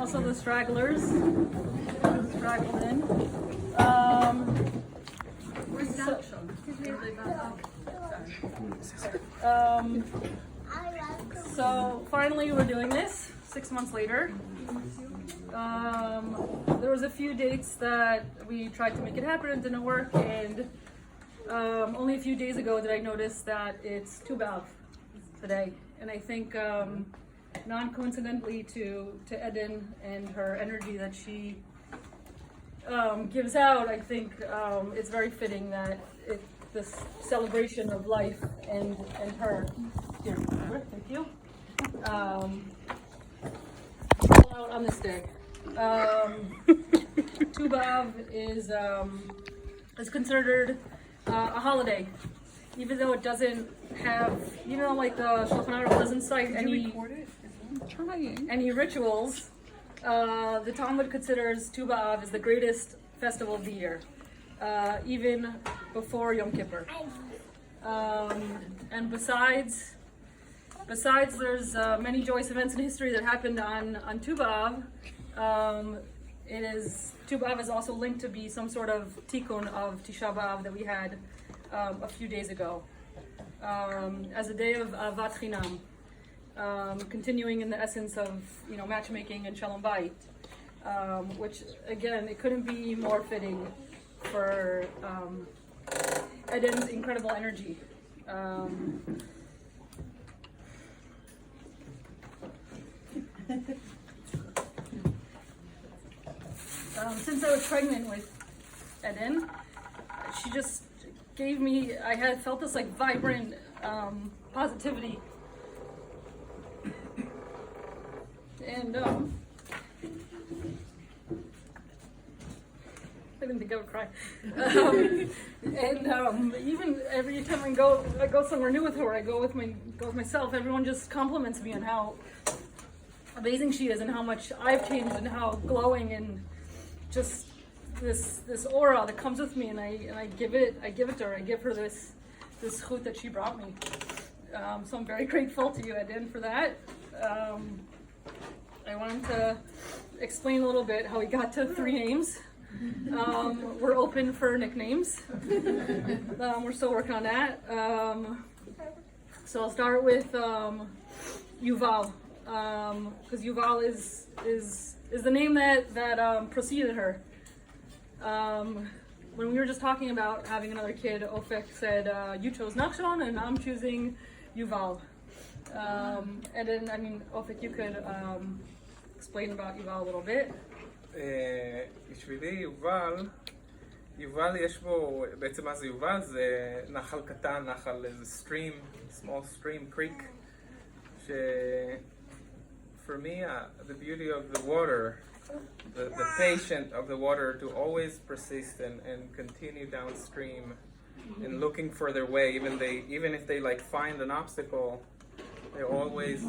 also the stragglers straggled in. Where's so finally we're doing this 6 months later. There was a few dates that we tried to make it happen and didn't work, and only a few days ago did I notice that it's Tu B'Av today, and I think non-coincidentally to Eden and her energy that she gives out, I think it's very fitting that this celebration of life and her here. Thank you. Out on this day. Tu B'Av is considered a holiday, even though it doesn't have, like the Shulchan Aruch doesn't cite any rituals. The Talmud considers Tu B'Av as the greatest festival of the year, even before Yom Kippur. And besides, there's many joyous events in history that happened on Tu B'Av. Tu B'Av is also linked to be some sort of tikkun of Tisha B'Av that we had a few days ago, as a day of Avat Chinam, continuing in the essence of matchmaking and Shalom Bayit, which again it couldn't be more fitting for Eden's incredible energy. Since I was pregnant with Eden, she just gave me, I had felt this like vibrant positivity. And I didn't think I would cry. Even every time I go somewhere new with her, I go with myself, everyone just compliments me on how amazing she is and how much I've changed and how glowing and just this aura that comes with me, and I give it to her. I give her this chut that she brought me. So I'm very grateful to you, Eden, for that. I wanted to explain a little bit how we got to 3 names. We're open for nicknames. We're still working on that. So I'll start with Yuval, because Yuval is the name that preceded her. When we were just talking about having another kid, Ofek said, you chose Nachshon and I'm choosing Yuval. And then, Ofek, you could explain about Yuval a little bit. בשבילי יובל יש בו, בעצם מה זה יובל? זה נחל קטן, נחל איזה stream, small stream, creek, for me, the beauty of the water, the patience of the water to always persist and continue downstream and looking for their way, even if they find an obstacle, they always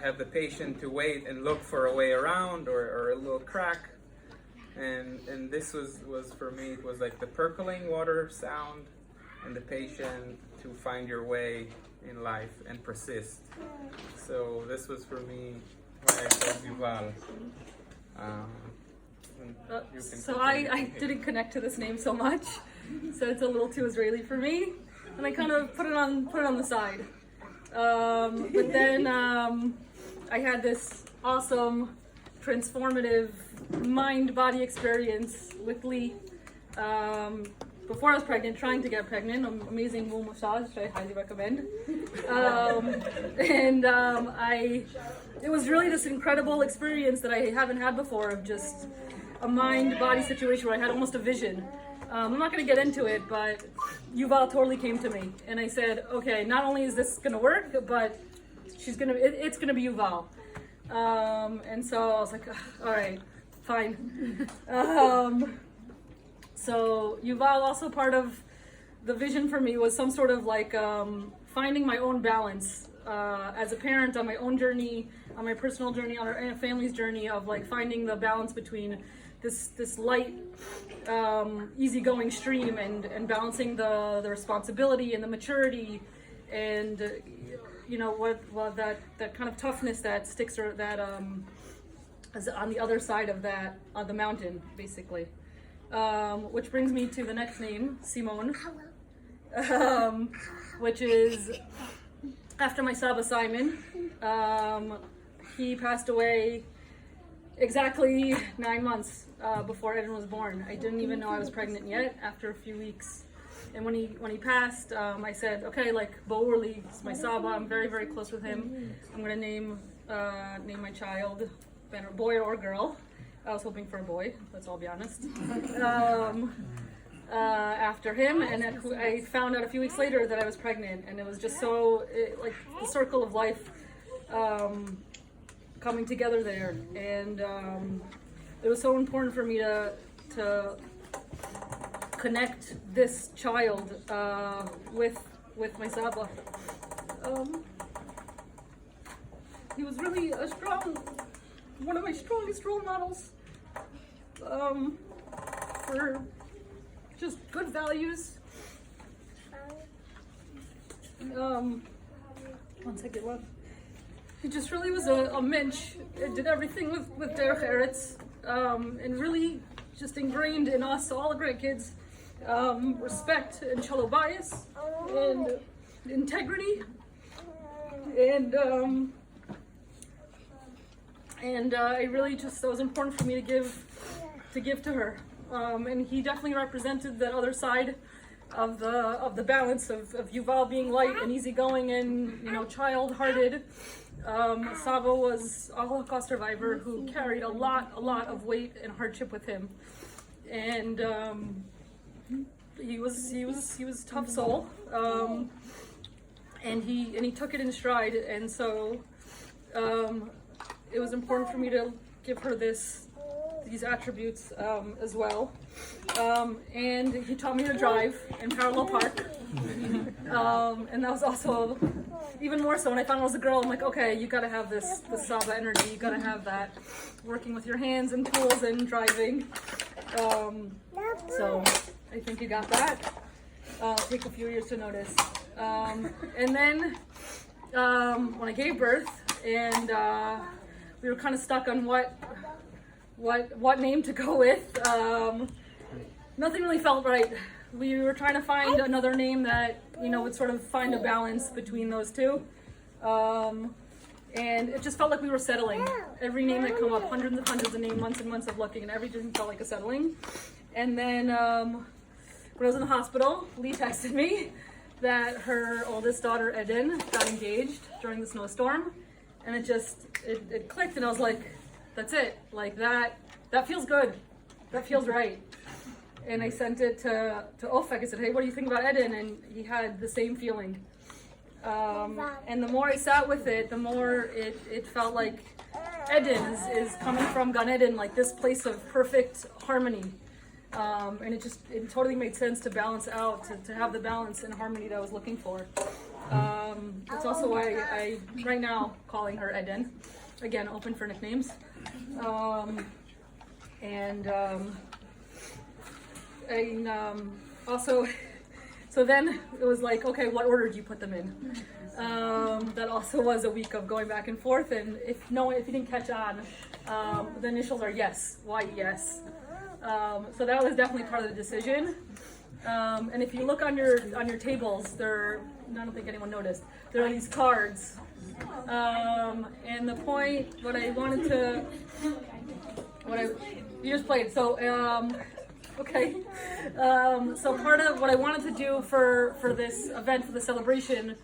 have the patience to wait and look for a way around or a little crack. And this was for me, it was like the percolating water sound and the patience to find your way in life and persist. So this was for me why I chose Yuval. So I didn't connect to this name so much, so it's a little too Israeli for me, and I kind of put it on the side. But then I had this awesome, transformative mind-body experience with Lee before I was pregnant, trying to get pregnant. Amazing womb massage, which I highly recommend. It was really this incredible experience that I haven't had before of just a mind-body situation where I had almost a vision. I'm not going to get into it, but Yuval totally came to me, and I said, okay, not only is this going to work, but it's going to be Yuval. And so I was like, all right, fine. So Yuval, also part of the vision for me was some sort of finding my own balance as a parent on my own journey, on my personal journey, on our family's journey of finding the balance between this light, easygoing stream and balancing the responsibility and the maturity and that kind of toughness that sticks, or that as on the other side of that, on the mountain, basically. Which brings me to the next name, Simon, which is after my Saba Simon. He passed away exactly 9 months before Eden was born. I didn't even know I was pregnant yet after a few weeks. And when he passed, I said, okay, like Bowerly, it's my Saba. I'm very, very close with him. I'm gonna name my child, boy or girl. I was hoping for a boy, let's all be honest. After him, and I found out a few weeks later that I was pregnant, and it was just so like the circle of life coming together there, and it was so important for me to connect this child with my Saba. He was really one of my strongest role models for just good values. One second left. He just really was a mensch. It did everything with Derech Eretz, and really just ingrained in us, all the grandkids, respect and shalom bias and integrity, and I really just, that was important for me to give to her. And he definitely represented that other side of the balance of Yuval being light and easygoing and child-hearted. Saba was a Holocaust survivor who carried a lot of weight and hardship with him, and he was a tough soul, and he took it in stride, and so it was important for me to give her these attributes as well. And he taught me to drive in parallel park, and that was also even more so when I found out I was a girl. I'm like, okay, you gotta have this Saba energy, you gotta have that working with your hands and tools and driving. So I think you got that. Take a few years to notice. And then when I gave birth, and we were kind of stuck on what name to go with. Nothing really felt right. We were trying to find another name that would sort of find a balance between those two, and it just felt like we were settling. Every name that come up, hundreds of names, months and months of looking, and everything felt like a settling. And then when I was in the hospital, Lee texted me that her oldest daughter Eden got engaged during the snowstorm, and it clicked, and I was like, that's it. Like that feels good. That feels right. And I sent it to Ofek. I said, hey, what do you think about Eden? And he had the same feeling. And the more I sat with it, the more it felt like Eden is coming from Gan Eden, like this place of perfect harmony. And it totally made sense to balance out, to have the balance and harmony that I was looking for. That's also why I right now calling her Eden. Again, open for nicknames. And also, so then it was like, okay, what order do you put them in? That also was a week of going back and forth, and if you didn't catch on, the initials are yes, yes. So that was definitely part of the decision. And if you look on your tables, I don't think anyone noticed, there are these cards. And the point, you just played, so, okay. So part of what I wanted to do for this event, for the celebration,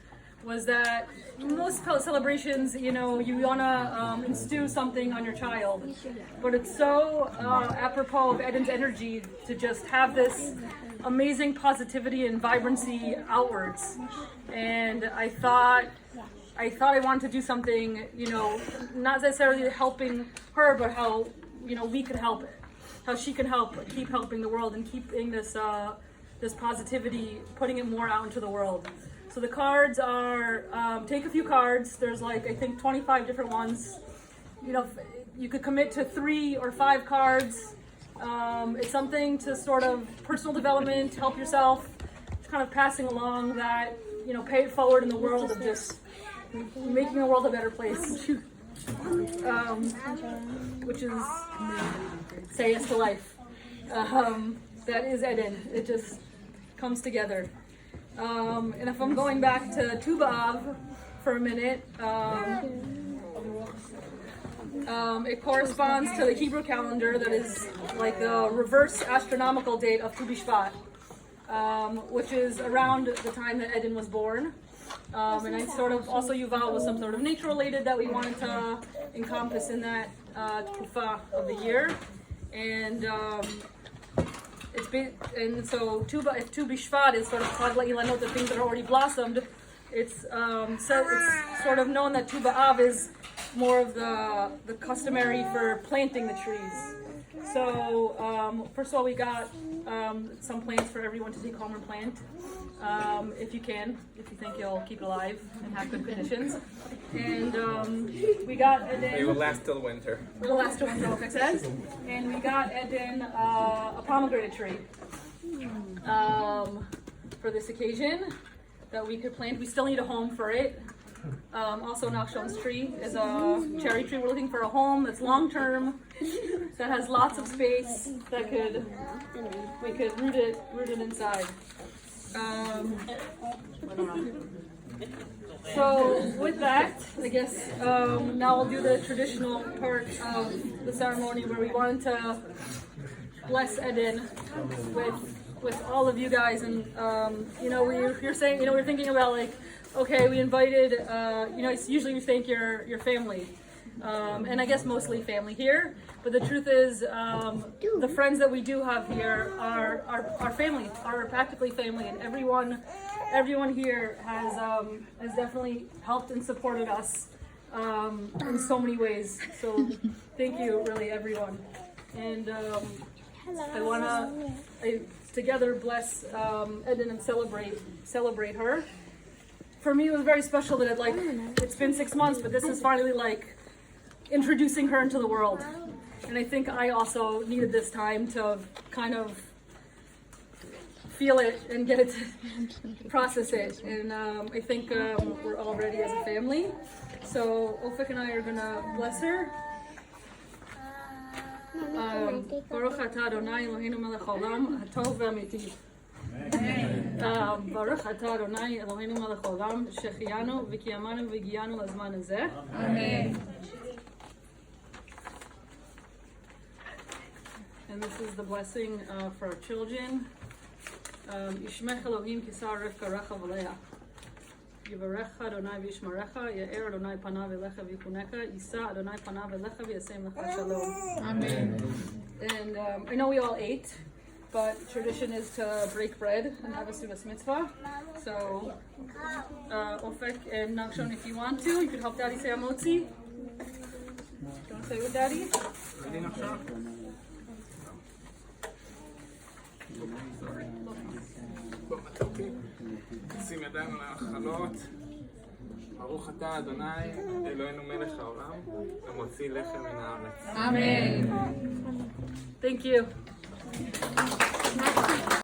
was that most celebrations, you wanna instill something on your child, but it's so apropos of Eden's energy to just have this amazing positivity and vibrancy outwards. And I thought I wanted to do something, not necessarily helping her, but how we could help it. How she can keep helping the world and keeping this positivity, putting it more out into the world. So the cards are, take a few cards. There's I think 25 different ones. You could commit to 3 or 5 cards. It's something to sort of personal development, help yourself. It's kind of passing along that, pay it forward in the world of just making the world a better place. which is say yes to life. That is Eden. It just comes together. And if I'm going back to Tu B'Av for a minute, it corresponds to the Hebrew calendar that is like the reverse astronomical date of Tu B'Shvat, which is around the time that Eden was born. And I sort of also Yuval was some sort of nature related that we wanted to encompass in that Tkufa of the year. And it's been, and so if Tu B'Shvat is sort of Chag La'ilanot, the things that are already blossomed, it's sort of known that Tu B'Av is more of the customary for planting the trees. So first of all, we got some plants for everyone to take home and plant, if you can, if you think you'll keep it alive and have good conditions. And we got Eden. It will last till winter. It will last till winter, like I said. And we got Eden a pomegranate tree for this occasion that we could plant. We still need a home for it. Also, Nachshon's tree is a cherry tree. We're looking for a home that's long term, that has lots of space, that we could root it inside. So with that, I guess now we'll do the traditional part of the ceremony where we wanted to bless Eden with all of you guys, and you're saying, we're thinking about like, okay, we invited, usually we thank your family, and I guess mostly family here, but the truth is, the friends that we do have here are family, are practically family, and everyone here has definitely helped and supported us in so many ways. So thank you, really, everyone. And I wanna together bless Eden and celebrate her. For me, it was very special that it's been 6 months, but this is finally like introducing her into the world. And I think I also needed this time to kind of feel it and get it to process it. And I think we're all ready as a family. So Ofek and I are gonna bless her. Baruch atah Adonai Eloheinu melech haolam hatov v'amitih. Baruch atah Adonai Eloheinu melech haolam שהחיינו וקיימנו והגיענו לזמן הזה. Amen. And this is the blessing for our children. Yishmech Elohim kisar Rivka Rechav Aleha. Yivarecha Adonai v'yishmarecha, Ya'er Adonai panav elecha v'yichunecha, Yisa Adonai panav elecha v'yasem lecha shalom. Amen. And I know we all ate, but tradition is to break bread and have a sudas mitzvah. So, Ofek and Nachshon, if you want to, you could help Daddy say Amotzi. Do you want to say with Daddy? Ready, Nachshon? שים ידיים על החלות. ברוך אתה אדוני אלוהינו מלך העולם המוציא לחם מן הארץ. Amen. Thank you.